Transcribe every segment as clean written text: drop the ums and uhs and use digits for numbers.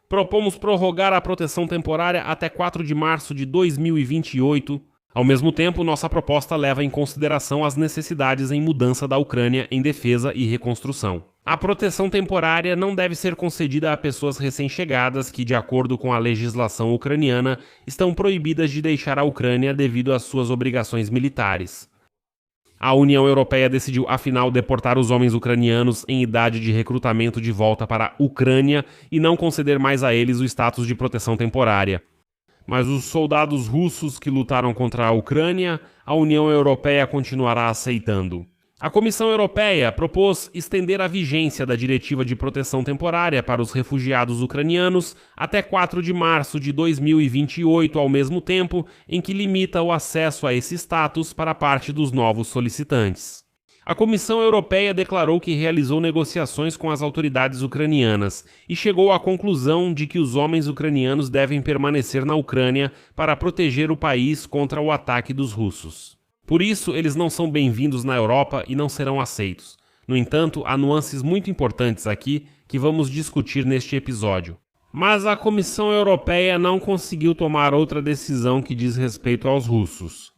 Propomos prorrogar a proteção temporária até 4 de março de 2028. Ao mesmo tempo, nossa proposta leva em consideração as necessidades em mudança da Ucrânia em defesa e reconstrução. A proteção temporária não deve ser concedida a pessoas recém-chegadas que, de acordo com a legislação ucraniana, estão proibidas de deixar a Ucrânia devido às suas obrigações militares. A União Europeia decidiu, afinal, deportar os homens ucranianos em idade de recrutamento de volta para a Ucrânia e não conceder mais a eles o status de proteção temporária. Mas os soldados russos que lutaram contra a Ucrânia, a União Europeia continuará aceitando. A Comissão Europeia propôs estender a vigência da Diretiva de Proteção Temporária para os refugiados ucranianos até 4 de março de 2028, ao mesmo tempo em que limita o acesso a esse status para parte dos novos solicitantes. A Comissão Europeia declarou que realizou negociações com as autoridades ucranianas e chegou à conclusão de que os homens ucranianos devem permanecer na Ucrânia para proteger o país contra o ataque dos russos. Por isso, eles não são bem-vindos na Europa e não serão aceitos. No entanto, há nuances muito importantes aqui que vamos discutir neste episódio. Mas a Comissão Europeia não conseguiu tomar outra decisão que diz respeito aos russos.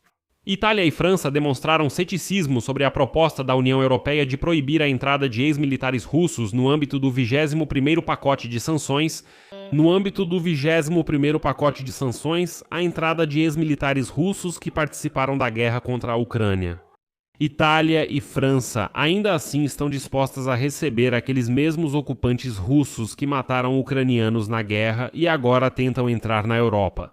Itália e França demonstraram ceticismo sobre a proposta da União Europeia de proibir a entrada de ex-militares russos no âmbito do 21º pacote de sanções. No âmbito do 21º pacote de sanções, a entrada de ex-militares russos que participaram da guerra contra a Ucrânia. Itália e França ainda assim estão dispostas a receber aqueles mesmos ocupantes russos que mataram ucranianos na guerra e agora tentam entrar na Europa.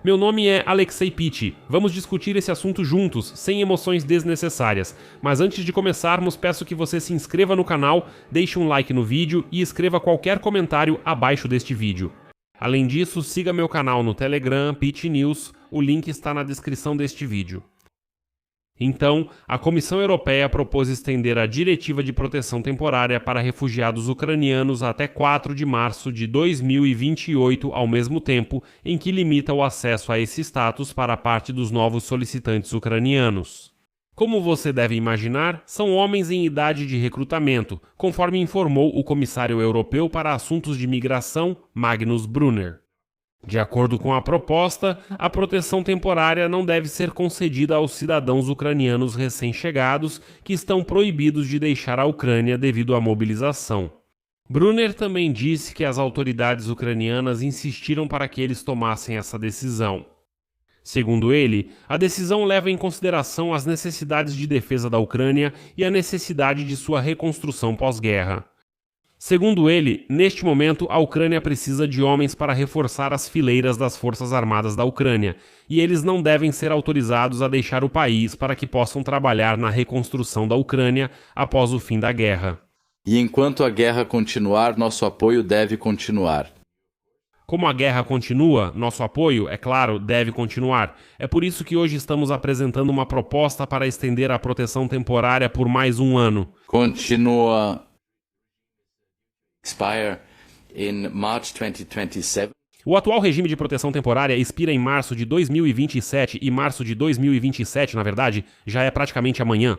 Meu nome é Alexei Pitti. Vamos discutir esse assunto juntos, sem emoções desnecessárias. Mas antes de começarmos, peço que você se inscreva no canal, deixe um like no vídeo e escreva qualquer comentário abaixo deste vídeo. Além disso, siga meu canal no Telegram, Pitti News, o link está na descrição deste vídeo. Então, a Comissão Europeia propôs estender a Diretiva de Proteção Temporária para refugiados ucranianos até 4 de março de 2028, ao mesmo tempo em que limita o acesso a esse status para parte dos novos solicitantes ucranianos. Como você deve imaginar, são homens em idade de recrutamento, conforme informou o Comissário Europeu para Assuntos de Migração, Magnus Brunner. De acordo com a proposta, a proteção temporária não deve ser concedida aos cidadãos ucranianos recém-chegados que estão proibidos de deixar a Ucrânia devido à mobilização. Brunner também disse que as autoridades ucranianas insistiram para que eles tomassem essa decisão. Segundo ele, a decisão leva em consideração as necessidades de defesa da Ucrânia e a necessidade de sua reconstrução pós-guerra. Segundo ele, neste momento a Ucrânia precisa de homens para reforçar as fileiras das forças armadas da Ucrânia, e eles não devem ser autorizados a deixar o país para que possam trabalhar na reconstrução da Ucrânia após o fim da guerra. E enquanto a guerra continuar, nosso apoio deve continuar. Como a guerra continua, nosso apoio, é claro, deve continuar. É por isso que hoje estamos apresentando uma proposta para estender a proteção temporária por mais um ano. Continua. Expire in March 2027. O atual regime de proteção temporária expira em março de 2027 e março de 2027, na verdade, já é praticamente amanhã.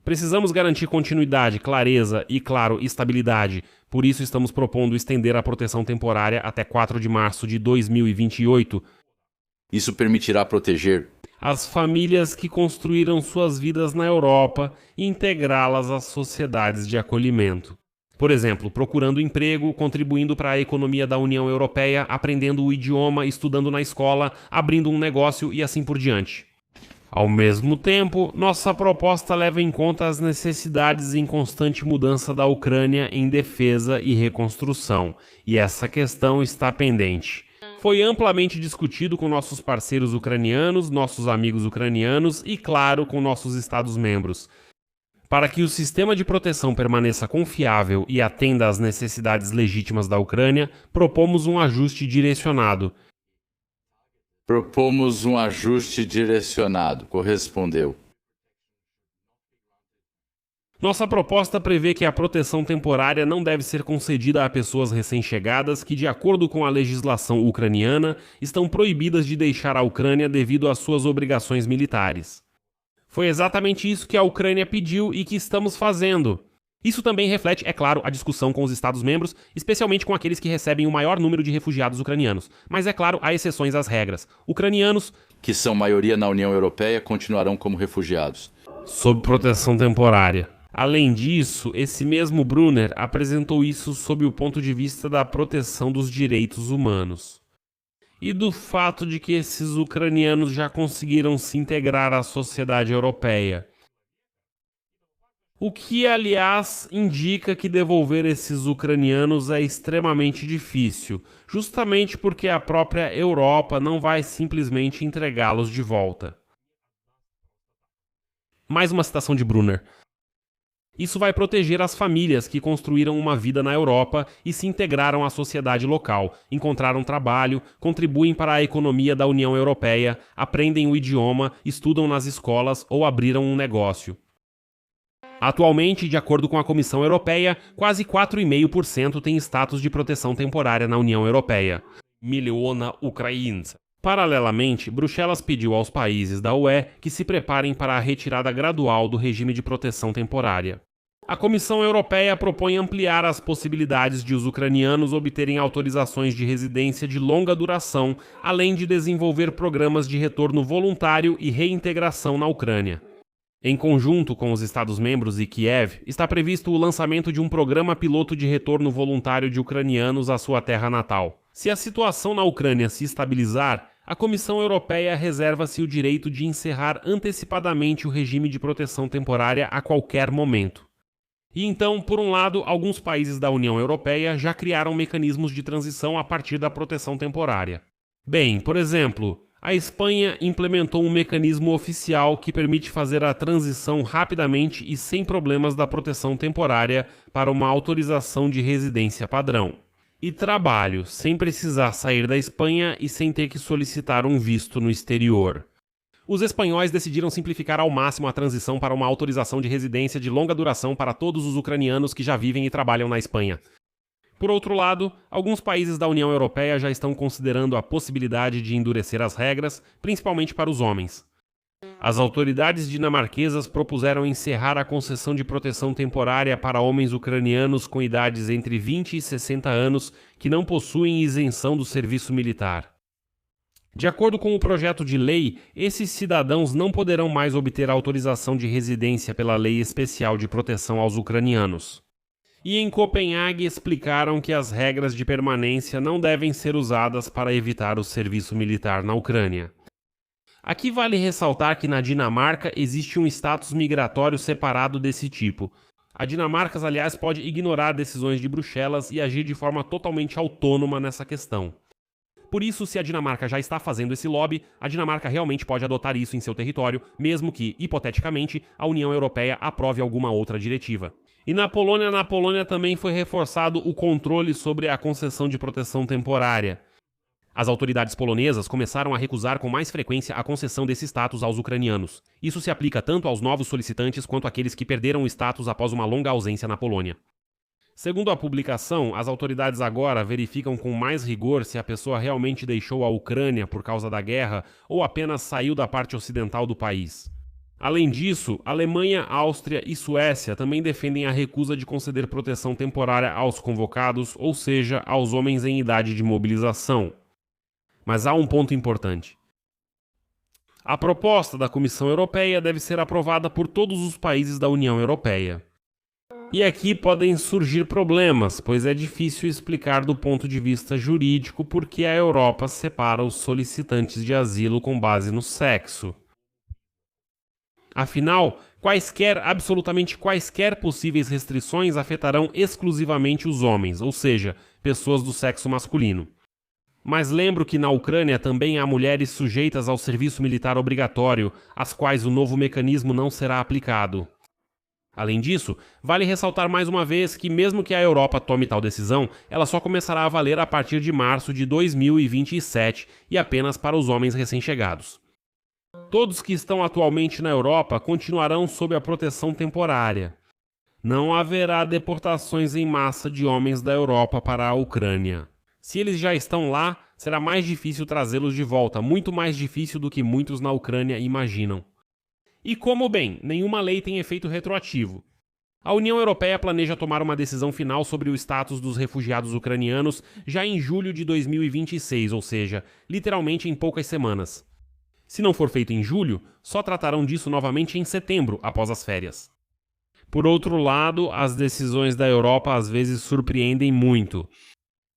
Precisamos garantir continuidade, clareza e, claro, estabilidade. Por isso estamos propondo estender a proteção temporária até 4 de março de 2028. Isso permitirá proteger as famílias que construíram suas vidas na Europa e integrá-las às sociedades de acolhimento. Por exemplo, procurando emprego, contribuindo para a economia da União Europeia, aprendendo o idioma, estudando na escola, abrindo um negócio e assim por diante. Ao mesmo tempo, nossa proposta leva em conta as necessidades em constante mudança da Ucrânia em defesa e reconstrução, e essa questão está pendente. Foi amplamente discutido com nossos parceiros ucranianos, nossos amigos ucranianos e, claro, com nossos Estados-membros. Para que o sistema de proteção permaneça confiável e atenda às necessidades legítimas da Ucrânia, propomos um ajuste direcionado. Correspondeu. Nossa proposta prevê que a proteção temporária não deve ser concedida a pessoas recém-chegadas que, de acordo com a legislação ucraniana, estão proibidas de deixar a Ucrânia devido às suas obrigações militares. Foi exatamente isso que a Ucrânia pediu e que estamos fazendo. Isso também reflete, é claro, a discussão com os Estados-membros, especialmente com aqueles que recebem o maior número de refugiados ucranianos. Mas, é claro, há exceções às regras. Ucranianos, que são maioria na União Europeia, continuarão como refugiados. Sob proteção temporária. Além disso, esse mesmo Brunner apresentou isso sob o ponto de vista da proteção dos direitos humanos. E do fato de que esses ucranianos já conseguiram se integrar à sociedade europeia. O que, aliás, indica que devolver esses ucranianos é extremamente difícil, justamente porque a própria Europa não vai simplesmente entregá-los de volta. Mais uma citação de Brunner. Isso vai proteger as famílias que construíram uma vida na Europa e se integraram à sociedade local, encontraram trabalho, contribuem para a economia da União Europeia, aprendem o idioma, estudam nas escolas ou abriram um negócio. Atualmente, de acordo com a Comissão Europeia, quase 4,5% tem status de proteção temporária na União Europeia. Miliona Ukrainca. Paralelamente, Bruxelas pediu aos países da UE que se preparem para a retirada gradual do regime de proteção temporária. A Comissão Europeia propõe ampliar as possibilidades de os ucranianos obterem autorizações de residência de longa duração, além de desenvolver programas de retorno voluntário e reintegração na Ucrânia. Em conjunto com os Estados-membros e Kiev, está previsto o lançamento de um programa piloto de retorno voluntário de ucranianos à sua terra natal. Se a situação na Ucrânia se estabilizar, a Comissão Europeia reserva-se o direito de encerrar antecipadamente o regime de proteção temporária a qualquer momento. E então, por um lado, alguns países da União Europeia já criaram mecanismos de transição a partir da proteção temporária. Bem, por exemplo, a Espanha implementou um mecanismo oficial que permite fazer a transição rapidamente e sem problemas da proteção temporária para uma autorização de residência padrão. E trabalho, sem precisar sair da Espanha e sem ter que solicitar um visto no exterior. Os espanhóis decidiram simplificar ao máximo a transição para uma autorização de residência de longa duração para todos os ucranianos que já vivem e trabalham na Espanha. Por outro lado, alguns países da União Europeia já estão considerando a possibilidade de endurecer as regras, principalmente para os homens. As autoridades dinamarquesas propuseram encerrar a concessão de proteção temporária para homens ucranianos com idades entre 20 e 60 anos que não possuem isenção do serviço militar. De acordo com o projeto de lei, esses cidadãos não poderão mais obter autorização de residência pela Lei Especial de Proteção aos Ucranianos. E em Copenhague explicaram que as regras de permanência não devem ser usadas para evitar o serviço militar na Ucrânia. Aqui vale ressaltar que na Dinamarca existe um status migratório separado desse tipo. A Dinamarca, aliás, pode ignorar decisões de Bruxelas e agir de forma totalmente autônoma nessa questão. Por isso, se a Dinamarca já está fazendo esse lobby, a Dinamarca realmente pode adotar isso em seu território, mesmo que, hipoteticamente, a União Europeia aprove alguma outra diretiva. E na Polônia também foi reforçado o controle sobre a concessão de proteção temporária. As autoridades polonesas começaram a recusar com mais frequência a concessão desse status aos ucranianos. Isso se aplica tanto aos novos solicitantes quanto àqueles que perderam o status após uma longa ausência na Polônia. Segundo a publicação, as autoridades agora verificam com mais rigor se a pessoa realmente deixou a Ucrânia por causa da guerra ou apenas saiu da parte ocidental do país. Além disso, Alemanha, Áustria e Suécia também defendem a recusa de conceder proteção temporária aos convocados, ou seja, aos homens em idade de mobilização. Mas há um ponto importante. A proposta da Comissão Europeia deve ser aprovada por todos os países da União Europeia. E aqui podem surgir problemas, pois é difícil explicar do ponto de vista jurídico por que a Europa separa os solicitantes de asilo com base no sexo. Afinal, absolutamente quaisquer possíveis restrições afetarão exclusivamente os homens, ou seja, pessoas do sexo masculino. Mas lembro que na Ucrânia também há mulheres sujeitas ao serviço militar obrigatório, às quais o novo mecanismo não será aplicado. Além disso, vale ressaltar mais uma vez que mesmo que a Europa tome tal decisão, ela só começará a valer a partir de março de 2027 e apenas para os homens recém-chegados. Todos que estão atualmente na Europa continuarão sob a proteção temporária. Não haverá deportações em massa de homens da Europa para a Ucrânia. Se eles já estão lá, será mais difícil trazê-los de volta, muito mais difícil do que muitos na Ucrânia imaginam. E como, bem, nenhuma lei tem efeito retroativo. A União Europeia planeja tomar uma decisão final sobre o status dos refugiados ucranianos já em julho de 2026, ou seja, literalmente em poucas semanas. Se não for feito em julho, só tratarão disso novamente em setembro, após as férias. Por outro lado, as decisões da Europa às vezes surpreendem muito.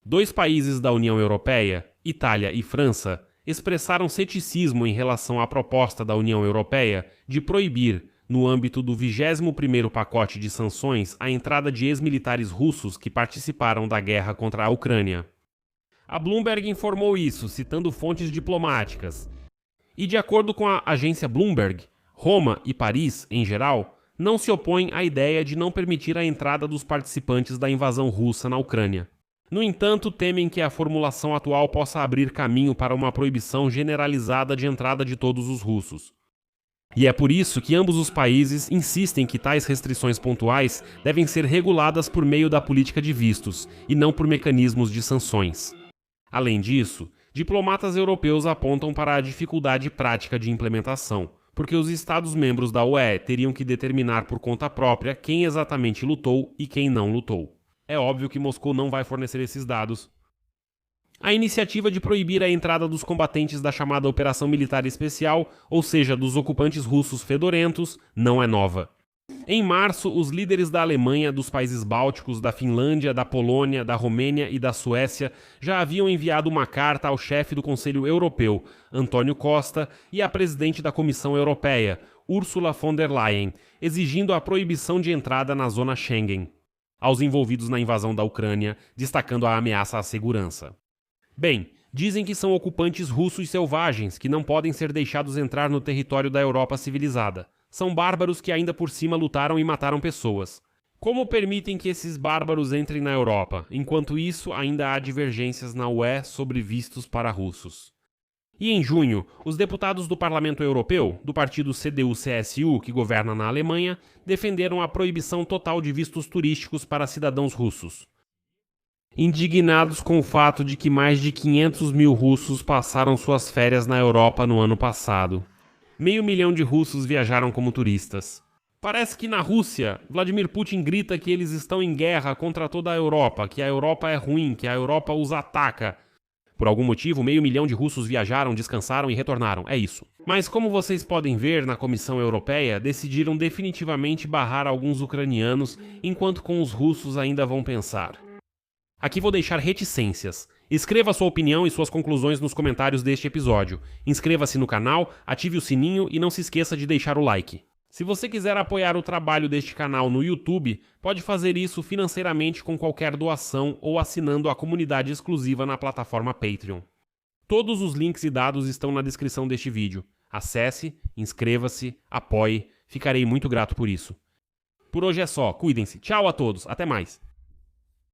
2 países da União Europeia, Itália e França, expressaram ceticismo em relação à proposta da União Europeia de proibir, no âmbito do 21º pacote de sanções, a entrada de ex-militares russos que participaram da guerra contra a Ucrânia. A Bloomberg informou isso, citando fontes diplomáticas. E de acordo com a agência Bloomberg, Roma e Paris, em geral, não se opõem à ideia de não permitir a entrada dos participantes da invasão russa na Ucrânia. No entanto, temem que a formulação atual possa abrir caminho para uma proibição generalizada de entrada de todos os russos. E é por isso que ambos os países insistem que tais restrições pontuais devem ser reguladas por meio da política de vistos, e não por mecanismos de sanções. Além disso, diplomatas europeus apontam para a dificuldade prática de implementação, porque os Estados-membros da UE teriam que determinar por conta própria quem exatamente lutou e quem não lutou. É óbvio que Moscou não vai fornecer esses dados. A iniciativa de proibir a entrada dos combatentes da chamada Operação Militar Especial, ou seja, dos ocupantes russos fedorentos, não é nova. Em março, os líderes da Alemanha, dos países bálticos, da Finlândia, da Polônia, da Romênia e da Suécia já haviam enviado uma carta ao chefe do Conselho Europeu, Antônio Costa, e à presidente da Comissão Europeia, Ursula von der Leyen, exigindo a proibição de entrada na zona Schengen, aos envolvidos na invasão da Ucrânia, destacando a ameaça à segurança. Bem, dizem que são ocupantes russos selvagens que não podem ser deixados entrar no território da Europa civilizada. São bárbaros que ainda por cima lutaram e mataram pessoas. Como permitem que esses bárbaros entrem na Europa? Enquanto isso, ainda há divergências na UE sobre vistos para russos. E em junho, os deputados do Parlamento Europeu, do partido CDU-CSU, que governa na Alemanha, defenderam a proibição total de vistos turísticos para cidadãos russos. Indignados com o fato de que mais de 500 mil russos passaram suas férias na Europa no ano passado. 500 mil de russos viajaram como turistas. Parece que na Rússia, Vladimir Putin grita que eles estão em guerra contra toda a Europa, que a Europa é ruim, que a Europa os ataca. Por algum motivo, 500 mil de russos viajaram, descansaram e retornaram, é isso. Mas como vocês podem ver, na Comissão Europeia, decidiram definitivamente barrar alguns ucranianos, enquanto com os russos ainda vão pensar. Aqui vou deixar reticências. Escreva sua opinião e suas conclusões nos comentários deste episódio. Inscreva-se no canal, ative o sininho e não se esqueça de deixar o like. Se você quiser apoiar o trabalho deste canal no YouTube, pode fazer isso financeiramente com qualquer doação ou assinando a comunidade exclusiva na plataforma Patreon. Todos os links e dados estão na descrição deste vídeo. Acesse, inscreva-se, apoie, ficarei muito grato por isso. Por hoje é só, cuidem-se. Tchau a todos, até mais.